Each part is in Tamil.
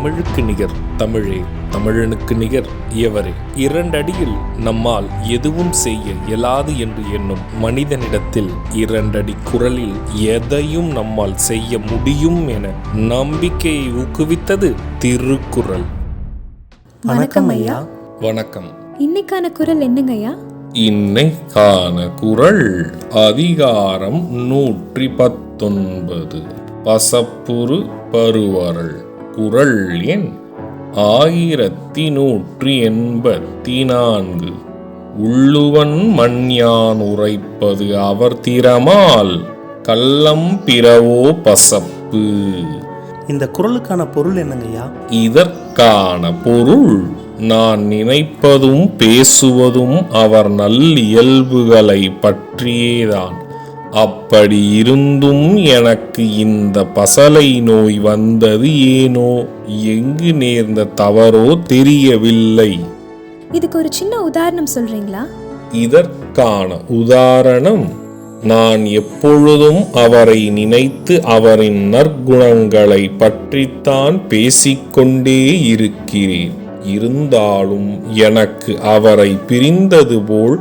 தமிழுக்கு நிகர் தமிழே, தமிழனுக்கு நிகர் எவரே. 2 அடியில் நம்மால் எதுவும் செய்ய இயலாது என்று எண்ணும் மனிதனிடத்தில் 2 அடி குரலில் எதையும் நம்மால் செய்ய முடியும் என நம்பிக்கையை ஊக்குவித்தது திருக்குறள். வணக்கம் ஐயா. வணக்கம். இன்னைக்கான குறள் என்னங்க ஐயா? இன்னைக்கான குறள் அதிகாரம் 119 பசப்புறு பருவரல். குறள் எண் 1184. உள்ளுவன் மண்யான் உரைப்பது அவர் திறமால் கள்ளம் பிறவோ பசப்பு. இந்த குறளுக்கான பொருள் என்னங்கய்யா? இதற்கான பொருள், நான் நினைப்பதும் பேசுவதும் அவர் நல்லியல்புகளை பற்றியேதான். அப்படி இருந்தும் எனக்கு இந்த பசலை நோய் வந்தது ஏனோ, எங்கு நேர்ந்த தவறோ தெரியவில்லை. இதுக்கு ஒரு சின்ன உதாரணம் சொல்றீங்களா? இதற்கான உதாரணம், நான் எப்பொழுதும் அவரை நினைத்து அவரின் நற்குணங்களை பற்றித்தான் பேசிக்கொண்டே இருக்கிறேன். இருந்தாலும் எனக்கு அவரை பிரிந்தது போல்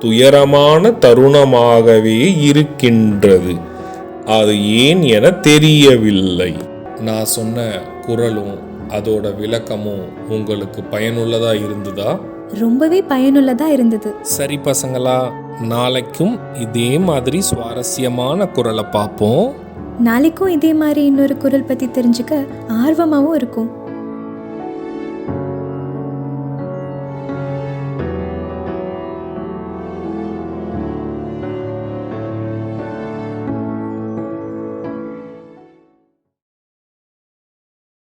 துயரமான தருணமாகவே இருக்கின்றது. அது ஏன் என தெரியவில்லை. நான் சொன்ன குறளும் அதோட விளக்கமும் உங்களுக்கு பயனுள்ளதா இருந்ததா? ரொம்பவே பயனுள்ளதா இருந்தது. சரி பசங்களா, நாளைக்கும் இதே மாதிரி சுவாரஸ்யமான குறளை பார்ப்போம். நாளைக்கும் இதே மாதிரி இன்னொரு குறள் பத்தி தெரிஞ்சுக்க ஆர்வமாவும் இருக்கும்.